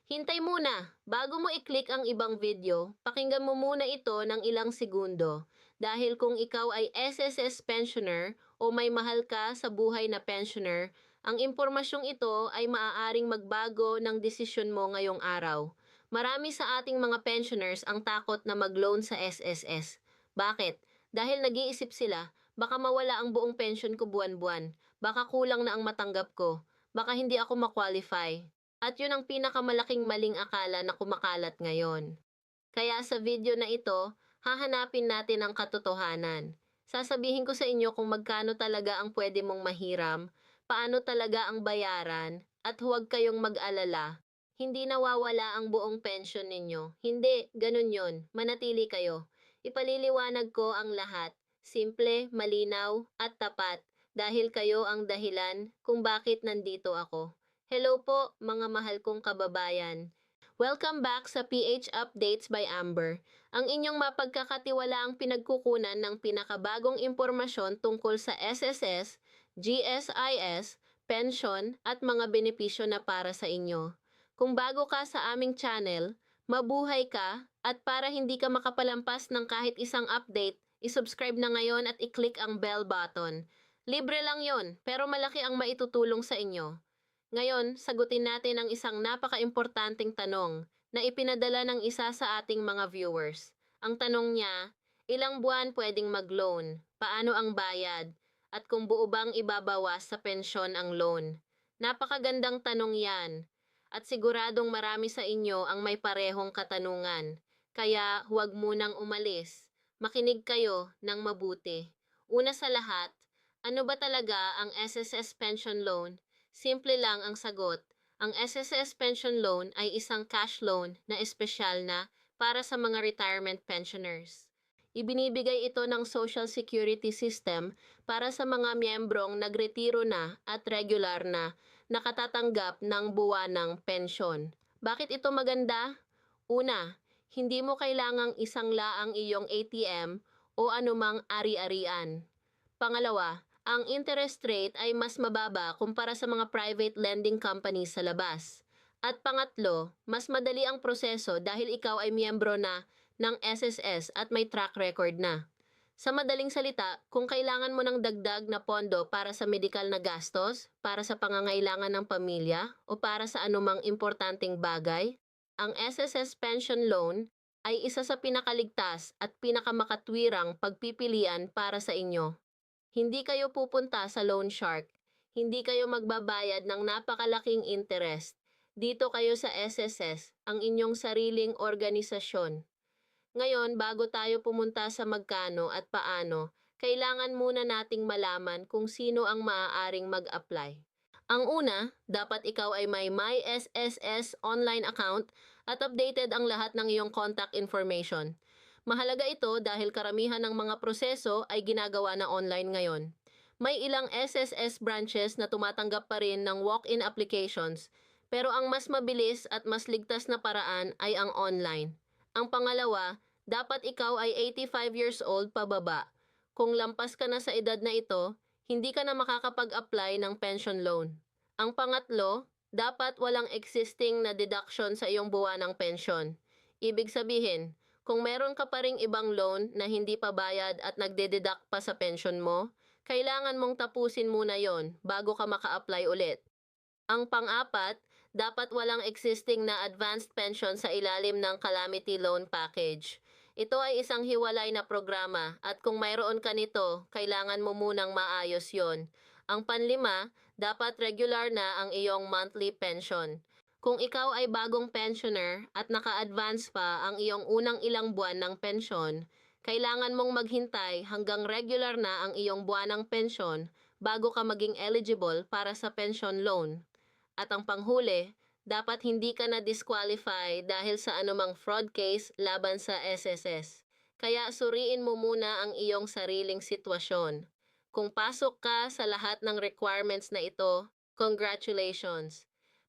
Hintay muna, bago mo i-click ang ibang video, pakinggan mo muna ito ng ilang segundo. Dahil kung ikaw ay SSS pensioner o may mahal ka sa buhay na pensioner, ang impormasyong ito ay maaaring magbago ng desisyon mo ngayong araw. Marami sa ating mga pensioners ang takot na mag-loan sa SSS. Bakit? Dahil nag-iisip sila, baka mawala ang buong pension ko buwan-buwan, baka kulang na ang matanggap ko, baka hindi ako ma-qualify. At yun ang pinakamalaking maling akala na kumakalat ngayon. Kaya sa video na ito, hahanapin natin ang katotohanan. Sasabihin ko sa inyo kung magkano talaga ang pwede mong mahiram, paano talaga ang bayaran, at huwag kayong mag-alala. Hindi nawawala ang buong pension ninyo. Hindi, ganun yon. Manatili kayo. Ipaliliwanag ko ang lahat. Simple, malinaw, at tapat. Dahil kayo ang dahilan kung bakit nandito ako. Hello po, mga mahal kong kababayan. Welcome back sa PH Updates by Amber, ang inyong mapagkakatiwalaang pinagkukunan ng pinakabagong impormasyon tungkol sa SSS, GSIS, pension at mga benepisyo na para sa inyo. Kung bago ka sa aming channel, mabuhay ka at para hindi ka makapalampas ng kahit isang update, isubscribe na ngayon at i-click ang bell button. Libre lang yon, pero malaki ang maitutulong sa inyo. Ngayon, sagutin natin ang isang napaka-importanting tanong na ipinadala ng isa sa ating mga viewers. Ang tanong niya, ilang buwan pwedeng mag-loan? Paano ang bayad? At kung buo bang ibabawas sa pensyon ang loan? Napakagandang tanong yan. At siguradong marami sa inyo ang may parehong katanungan. Kaya huwag munang umalis. Makinig kayo ng mabuti. Una sa lahat, ano ba talaga ang SSS pension loan? Simple lang ang sagot. Ang SSS Pension Loan ay isang cash loan na espesyal na para sa mga retirement pensioners. Ibinibigay ito ng Social Security System para sa mga miyembrong nagretiro na at regular na nakatatanggap ng buwanang pensyon. Bakit ito maganda? Una, hindi mo kailangang isang laang iyong ATM o anumang ari-arian. Pangalawa, ang interest rate ay mas mababa kumpara sa mga private lending companies sa labas. At pangatlo, mas madali ang proseso dahil ikaw ay miyembro na ng SSS at may track record na. Sa madaling salita, kung kailangan mo ng dagdag na pondo para sa medikal na gastos, para sa pangangailangan ng pamilya, o para sa anumang importanteng bagay, ang SSS Pension Loan ay isa sa pinakaligtas at pinakamakatwirang pagpipilian para sa inyo. Hindi kayo pupunta sa loan shark. Hindi kayo magbabayad ng napakalaking interest. Dito kayo sa SSS, ang inyong sariling organisasyon. Ngayon, bago tayo pumunta sa magkano at paano, kailangan muna nating malaman kung sino ang maaaring mag-apply. Ang una, dapat ikaw ay may MySSS online account at updated ang lahat ng iyong contact information. Mahalaga ito dahil karamihan ng mga proseso ay ginagawa na online ngayon. May ilang SSS branches na tumatanggap pa rin ng walk-in applications, pero ang mas mabilis at mas ligtas na paraan ay ang online. Ang pangalawa, dapat ikaw ay 85 years old pababa. Kung lampas ka na sa edad na ito, hindi ka na makakapag-apply ng pension loan. Ang pangatlo, dapat walang existing na deduction sa iyong buwanang pensyon. Ibig sabihin, kung meron ka pa ring ibang loan na hindi pa bayad at nagdededuct pa sa pension mo, kailangan mong tapusin muna yon bago ka maka-apply ulit. Ang pang-apat, dapat walang existing na advanced pension sa ilalim ng Calamity Loan Package. Ito ay isang hiwalay na programa at kung mayroon ka nito, kailangan mo munang maayos yon. Ang panlima, dapat regular na ang iyong monthly pension. Kung ikaw ay bagong pensioner at naka-advance pa ang iyong unang ilang buwan ng pensyon, kailangan mong maghintay hanggang regular na ang iyong buwanang pensyon bago ka maging eligible para sa pension loan. At ang panghuli, dapat hindi ka na disqualify dahil sa anumang fraud case laban sa SSS. Kaya suriin mo muna ang iyong sariling sitwasyon. Kung pasok ka sa lahat ng requirements na ito, congratulations!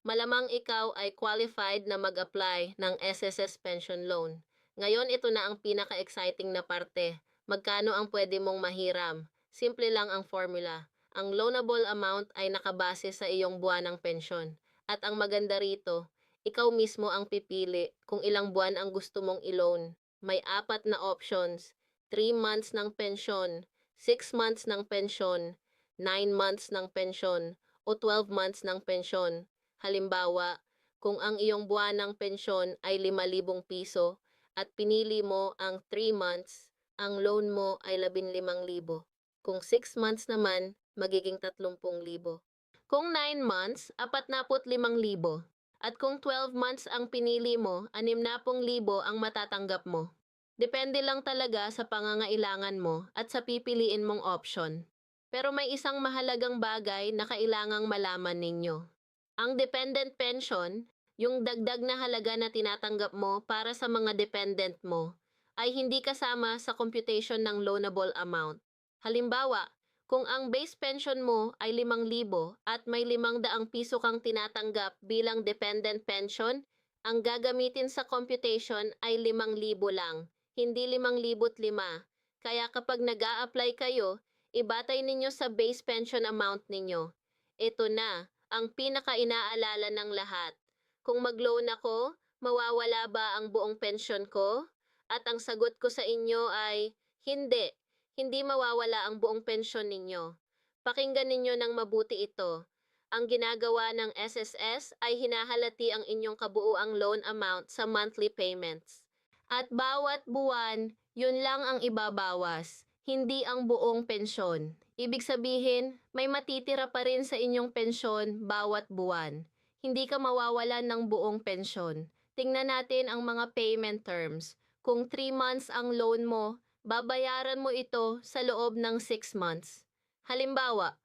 Malamang ikaw ay qualified na mag-apply ng SSS Pension Loan. Ngayon ito na ang pinaka-exciting na parte. Magkano ang pwede mong mahiram? Simple lang ang formula. Ang loanable amount ay nakabase sa iyong buwanang pensyon. At ang maganda rito, Ikaw mismo ang pipili kung ilang buwan ang gusto mong i-loan. May 4 na options: 3 months ng pensyon, 6 months ng pensyon, 9 months ng pensyon, o 12 months ng pensyon. Halimbawa, kung ang iyong buwan ng pensyon ay 5,000 piso at pinili mo ang 3 months, ang loan mo ay 15,000. Kung 6 months naman, magiging 30,000. Kung 9 months, 45,000. At kung 12 months ang pinili mo, 60,000 ang matatanggap mo. Depende lang talaga sa pangangailangan mo at sa pipiliin mong option. Pero may isang mahalagang bagay na kailangang malaman ninyo. Ang dependent pension, yung dagdag na halaga na tinatanggap mo para sa mga dependent mo, ay hindi kasama sa computation ng loanable amount. Halimbawa, kung ang base pension mo ay 5,000 at may 500 piso kang tinatanggap bilang dependent pension, ang gagamitin sa computation ay 5,000 lang, hindi 5,005. Kaya kapag nag-a-apply kayo, ibatay ninyo sa base pension amount ninyo. Ito na, ang pinaka-inaalala ng lahat. Kung mag-loan ako, mawawala ba ang buong pensyon ko? At ang sagot ko sa inyo ay, hindi. Hindi mawawala ang buong pensyon ninyo. Pakinggan ninyo ng mabuti ito. Ang ginagawa ng SSS ay hinahalati ang inyong kabuuang loan amount sa monthly payments. At bawat buwan, yun lang ang ibabawas, hindi ang buong pensyon. Ibig sabihin, may matitira pa rin sa inyong pensyon bawat buwan. Hindi ka mawawalan ng buong pensyon. Tingnan natin ang mga payment terms. Kung 3 months ang loan mo, babayaran mo ito sa loob ng 6 months. Halimbawa,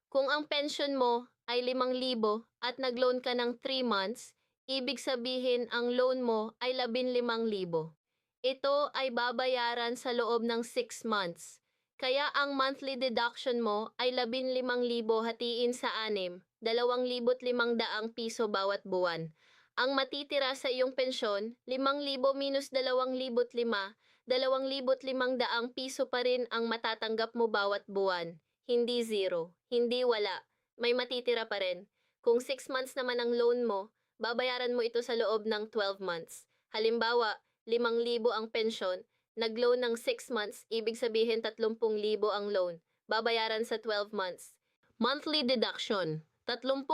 kung ang pension mo ay 5,000 at nag-loan ka ng 3 months, ibig sabihin ang loan mo ay 15,000. Ito ay babayaran sa loob ng 6 months. Kaya ang monthly deduction mo ay 15,000 hatiin sa 6, 2,500 piso bawat buwan. Ang matitira sa iyong pensyon, 5,000 minus 2,500, 2,500 piso pa rin ang matatanggap mo bawat buwan. Hindi zero, hindi wala. May matitira pa rin. Kung 6 months naman ang loan mo, babayaran mo ito sa loob ng 12 months. Halimbawa, 5,000 ang pensyon, nag-loan ng 6 months, ibig sabihin 30,000 ang loan. Babayaran sa 12 months. Monthly deduction, 30,000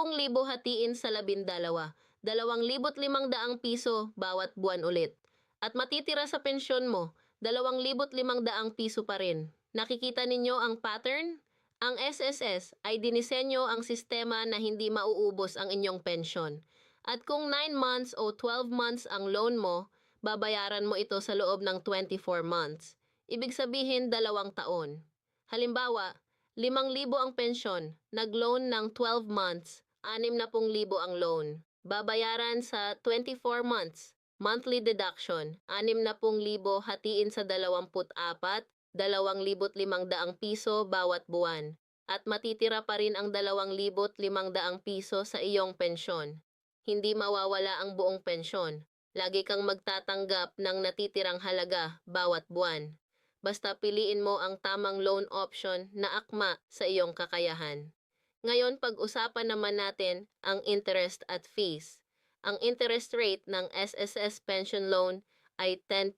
hatiin sa 12, 2,500 piso bawat buwan ulit. At matitira sa pensyon mo, 2,500 piso pa rin. Nakikita ninyo ang pattern? Ang SSS ay dinisenyo ang sistema na hindi mauubos ang inyong pensyon. At kung 9 months o 12 months ang loan mo, babayaran mo ito sa loob ng 24 months. Ibig sabihin 2 taon. Halimbawa, 5,000 ang pensyon, nag-loan ng 12 months, 60,000 ang loan. Babayaran sa 24 months. Monthly deduction, 60,000 hatiin sa 24, 2,500 piso bawat buwan. At matitira pa rin ang 2,500 piso sa iyong pensyon. Hindi mawawala ang buong pensyon. Lagi kang magtatanggap ng natitirang halaga bawat buwan. Basta piliin mo ang tamang loan option na akma sa iyong kakayahan. Ngayon pag-usapan naman natin ang interest at fees. Ang interest rate ng SSS pension loan ay 10%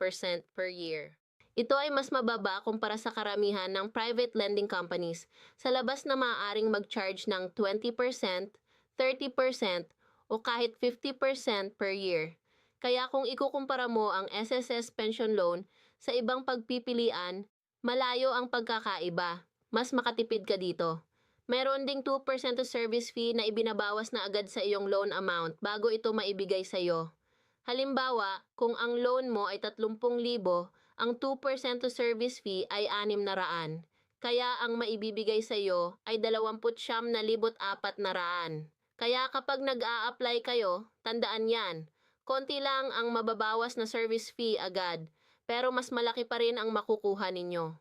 per year. Ito ay mas mababa kumpara sa karamihan ng private lending companies. Sa labas na maaaring mag-charge ng 20%, 30%, o kahit 50% per year. Kaya kung ikukumpara mo ang SSS pension loan sa ibang pagpipilian, malayo ang pagkakaiba. Mas makatipid ka dito. Meron ding 2% service fee na ibinabawas na agad sa iyong loan amount bago ito maibigay sa iyo. Halimbawa, kung ang loan mo ay 30,000, ang 2% service fee ay 600. Kaya ang maibibigay sa iyo ay 29,400. Kaya kapag nag-a-apply kayo, tandaan yan. Konti lang ang mababawas na service fee agad, pero mas malaki pa rin ang makukuha ninyo.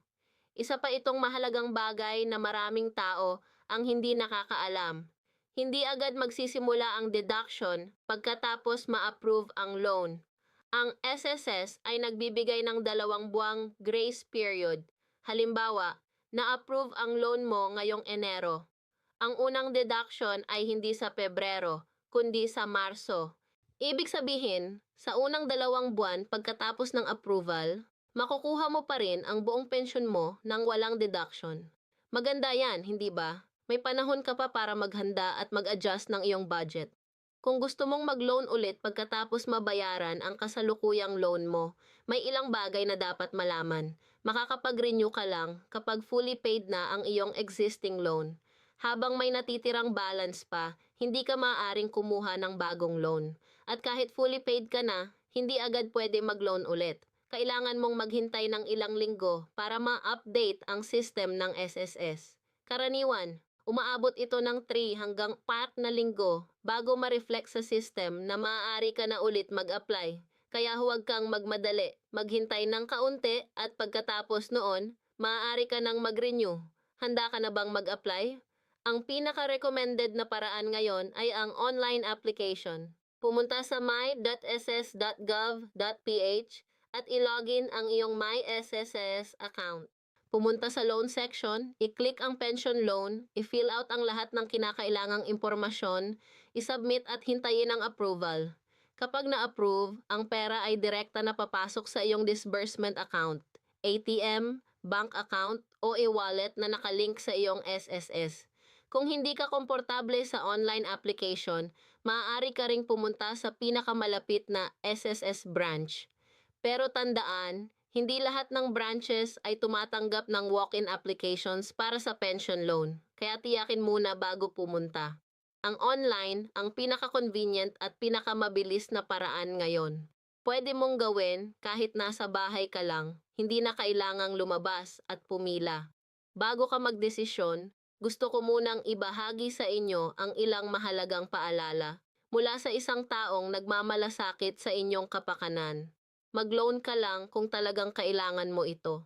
Isa pa itong mahalagang bagay na maraming tao ang hindi nakakaalam. Hindi agad magsisimula ang deduction pagkatapos ma-approve ang loan. Ang SSS ay nagbibigay ng 2 buwang grace period. Halimbawa, na-approve ang loan mo ngayong Enero. Ang unang deduction ay hindi sa Pebrero, kundi sa Marso. Ibig sabihin, sa unang 2 buwan pagkatapos ng approval, makukuha mo pa rin ang buong pensyon mo nang walang deduction. Maganda yan, hindi ba? May panahon ka pa para maghanda at mag-adjust ng iyong budget. Kung gusto mong mag-loan ulit pagkatapos mabayaran ang kasalukuyang loan mo, may ilang bagay na dapat malaman. Makakapag-renew ka lang kapag fully paid na ang iyong existing loan. Habang may natitirang balance pa, hindi ka maaaring kumuha ng bagong loan. At kahit fully paid ka na, hindi agad pwede mag-loan ulit. Kailangan mong maghintay ng ilang linggo para ma-update ang system ng SSS. Karaniwan, umaabot ito ng 3 hanggang 4 na linggo bago ma-reflect sa system na maaari ka na ulit mag-apply. Kaya huwag kang magmadali, maghintay ng kaunti at pagkatapos noon, maaari ka nang mag-renew. Handa ka na bang mag-apply? Ang pinaka-recommended na paraan ngayon ay ang online application. Pumunta sa my.ss.gov.ph at ilogin ang iyong MySSS account. Pumunta sa loan section, i-click ang pension loan, i-fill out ang lahat ng kinakailangang impormasyon, i-submit at hintayin ang approval. Kapag na-approve, ang pera ay direkta na papasok sa iyong disbursement account, ATM, bank account o e-wallet na nakalink sa iyong SSS. Kung hindi ka komportable sa online application, maaari ka ring pumunta sa pinakamalapit na SSS branch. Pero tandaan, hindi lahat ng branches ay tumatanggap ng walk-in applications para sa pension loan, kaya tiyakin muna bago pumunta. Ang online ang pinaka-convenient at pinakamabilis na paraan ngayon. Pwede mong gawin kahit nasa bahay ka lang, hindi na kailangang lumabas at pumila. Bago ka magdesisyon, gusto ko munang ibahagi sa inyo ang ilang mahalagang paalala mula sa isang taong nagmamalasakit sa inyong kapakanan. Mag-loan ka lang kung talagang kailangan mo ito.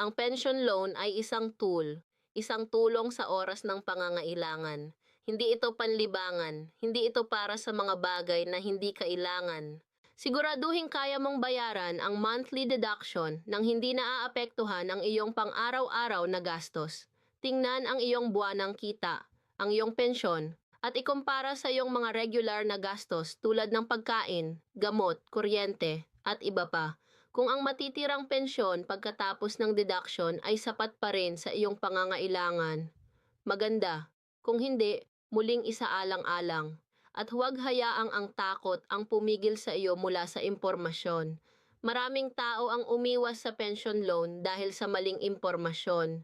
Ang pension loan ay isang tool, isang tulong sa oras ng pangangailangan. Hindi ito panlibangan, hindi ito para sa mga bagay na hindi kailangan. Siguraduhin kaya mong bayaran ang monthly deduction nang hindi naaapektuhan ang iyong pang-araw-araw na gastos. Tingnan ang iyong buwanang kita, ang iyong pensyon, at ikumpara sa iyong mga regular na gastos tulad ng pagkain, gamot, kuryente, at iba pa. Kung ang matitirang pensyon pagkatapos ng deduction ay sapat pa rin sa iyong pangangailangan, maganda. Kung hindi, muling isaalang-alang. At huwag hayaang ang takot ang pumigil sa iyo mula sa impormasyon. Maraming tao ang umiwas sa pension loan dahil sa maling impormasyon.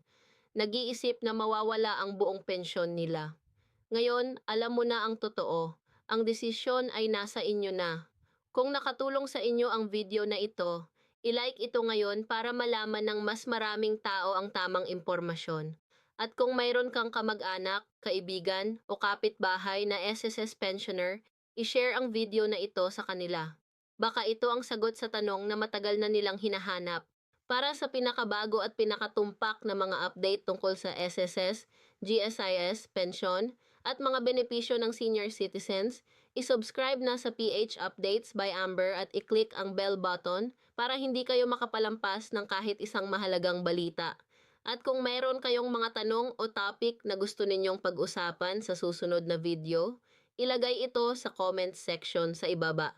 Nag-iisip na mawawala ang buong pensyon nila. Ngayon, alam mo na ang totoo. Ang desisyon ay nasa inyo na. Kung nakatulong sa inyo ang video na ito, i-like ito ngayon para malaman ng mas maraming tao ang tamang impormasyon. At kung mayroon kang kamag-anak, kaibigan o kapitbahay na SSS pensioner, i-share ang video na ito sa kanila. Baka ito ang sagot sa tanong na matagal na nilang hinahanap. Para sa pinakabago at pinakatumpak na mga update tungkol sa SSS, GSIS, pensyon, at mga benepisyo ng senior citizens, i-subscribe na sa PH Updates by Amber at i-click ang bell button para hindi kayo makapalampas ng kahit isang mahalagang balita. At kung mayroon kayong mga tanong o topic na gusto ninyong pag-usapan sa susunod na video, ilagay ito sa comments section sa ibaba.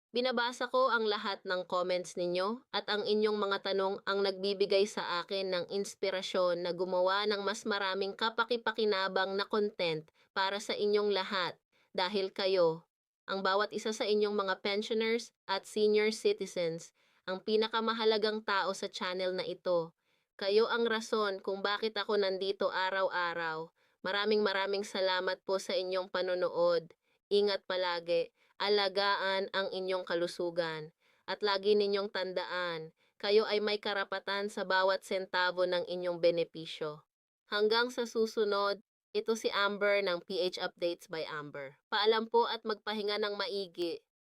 Binabasa ko ang lahat ng comments ninyo at ang inyong mga tanong ang nagbibigay sa akin ng inspirasyon na gumawa ng mas maraming kapaki-pakinabang na content para sa inyong lahat dahil kayo, ang bawat isa sa inyong mga pensioners at senior citizens, ang pinakamahalagang tao sa channel na ito. Kayo ang rason kung bakit ako nandito araw-araw. Maraming salamat po sa inyong panonood. Ingat palagi. Alagaan ang inyong kalusugan. At lagi ninyong tandaan, kayo ay may karapatan sa bawat sentavo ng inyong benepisyo. Hanggang sa susunod, ito si Amber ng PH Updates by Amber. Paalam po at magpahinga ng maigi.